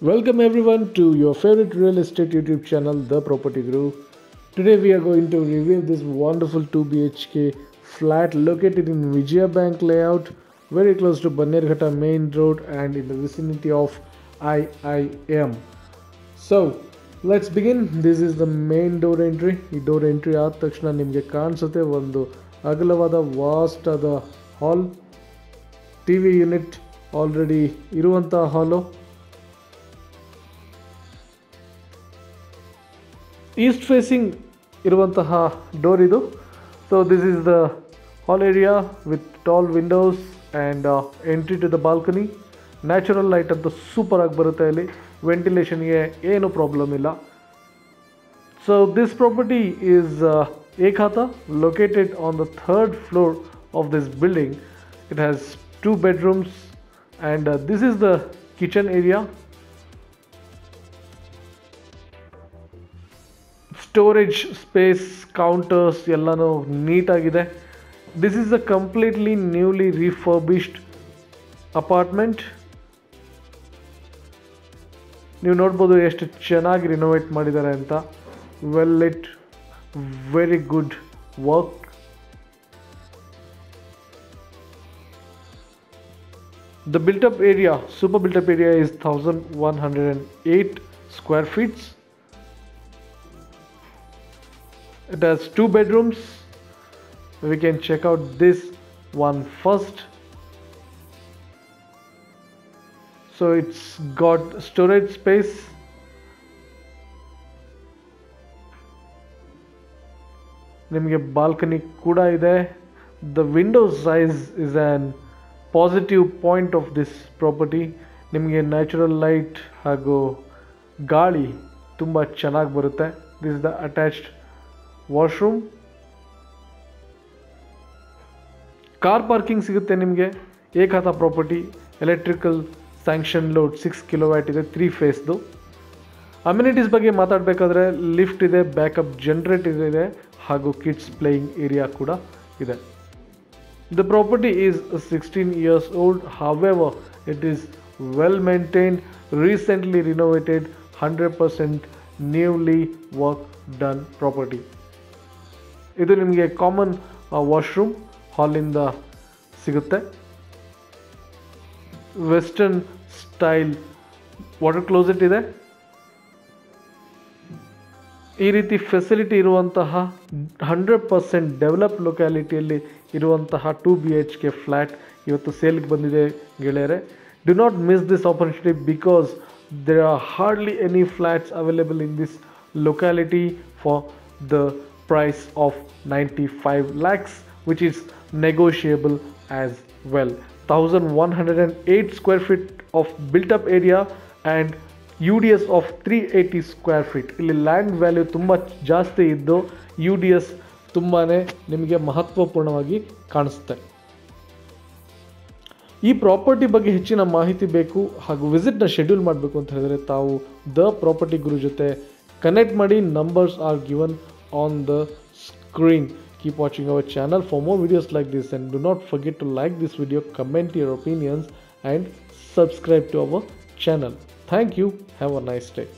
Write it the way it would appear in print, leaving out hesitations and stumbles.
Welcome everyone to your favorite real estate YouTube channel, The Property Guru. Today we are going to review this wonderful 2 BHK flat located in Vijaya Bank layout, very close to Bannerghata main road and in the vicinity of IIM. So let's begin. This is the main door entry. ಈ door entry ಆದ ತಕ್ಷಣ ನಿಮಗೆ ಕಾಣಿಸುತ್ತೆ ಒಂದು ಅಗಲವಾದ vast ಆದ ಹಾಲ್, TV unit already ಇರುವಂಥ hall. East facing ಇರುವಂತಹ ಡೋರ್ ಇದು. So this is the hall area with tall windows and entry to the balcony. Natural light ಅಂತೂ ಸೂಪರ್ ಆಗಿ ಬರುತ್ತೆ ಇಲ್ಲಿ, ವೆಂಟಿಲೇಷನ್ಗೆ ಏನು ಪ್ರಾಬ್ಲಮ್ ಇಲ್ಲ. So this property is Ekhatha, located on the 3rd floor of this building. It has 2 bedrooms and this is the kitchen area. Storage space, counters ಎಲ್ಲನೂ ನೀಟಾಗಿದೆ. This is a completely newly refurbished apartment. ನೀವು ನೋಡ್ಬೋದು ಎಷ್ಟು ಚೆನ್ನಾಗಿ renovate ಮಾಡಿದ್ದಾರೆ ಅಂತ. Well lit, very good work. The built up area, super built up area is 1108 square feet. It has 2 bedrooms. We can check out this one first. So it's got storage space. ನಿಮಗೆ balcony ಕೂಡ ಇದೆ. The window size is an positive point of this property. ನಿಮಗೆ natural light ಹಾಗೂ ಗಾಳಿ ತುಂಬ ಚೆನ್ನಾಗಿ ಬರುತ್ತೆ. This is the attached washroom. Car parking ಸಿಗುತ್ತೆ ನಿಮಗೆ. ಏಕಾಥ property, electrical sanction load 6 kilowatt ಇದೆ, 3 ಫೇಸ್ದು. ಅಮ್ಯುನಿಟೀಸ್ ಬಗ್ಗೆ ಮಾತಾಡಬೇಕಾದ್ರೆ ಲಿಫ್ಟ್ ಇದೆ, ಬ್ಯಾಕಪ್ ಜನರೇಟರ್ ಇದೆ ಹಾಗೂ ಕಿಡ್ಸ್ ಪ್ಲೇಯಿಂಗ್ ಏರಿಯಾ ಕೂಡ ಇದೆ. The property is 16 years old. However, it is well maintained, recently renovated, 100% newly work done property. ಇದು ನಿಮಗೆ ಕಾಮನ್ ವಾಶ್ರೂಮ್ ಹಾಲಿಂದ ಸಿಗುತ್ತೆ. ವೆಸ್ಟರ್ನ್ ಸ್ಟೈಲ್ ವಾಟರ್ ಕ್ಲೋಸೆಟ್ ಇದೆ. ಈ ರೀತಿ ಫೆಸಿಲಿಟಿ ಇರುವಂತಹ 100% ಡೆವಲಪ್ ಲೊಕ್ಯಾಲಿಟಿಯಲ್ಲಿ ಇರುವಂತಹ 2 BHK ಫ್ಲ್ಯಾಟ್ ಇವತ್ತು ಸೇಲ್ಗೆ ಬಂದಿದೆ ಗೆಳೆಯರೆ. Do not miss this opportunity because there are hardly any flats available in this locality for the price of 95 lakhs, which is negotiable as well. 1108 square feet of built up area and UDS of 380 square feet. ಇಲ್ಲಿ land value ತುಂಬ ಜಾಸ್ತಿ ಇದ್ದು UDS ತುಂಬಾ ನಿಮಗೆ ಮಹತ್ವಪೂರ್ಣವಾಗಿ ಕಾಣಿಸುತ್ತೆ. ಈ property ಬಗ್ಗೆ ಹೆಚ್ಚಿನ ಮಾಹಿತಿ ಬೇಕು ಹಾಗೂ ವಿಸಿಟ್ನ ಶೆಡ್ಯೂಲ್ ಮಾಡಬೇಕು ಅಂತ ಹೇಳಿದ್ರೆ ತಾವು ದ ಪ್ರಾಪರ್ಟಿ ಗುರು ಜೊತೆ ಕನೆಕ್ಟ್ ಮಾಡಿ. Numbers are given on the screen. Keep watching our channel for more videos like this and do not forget to like this video, comment your opinions and subscribe to our channel. Thank you. Have a nice day.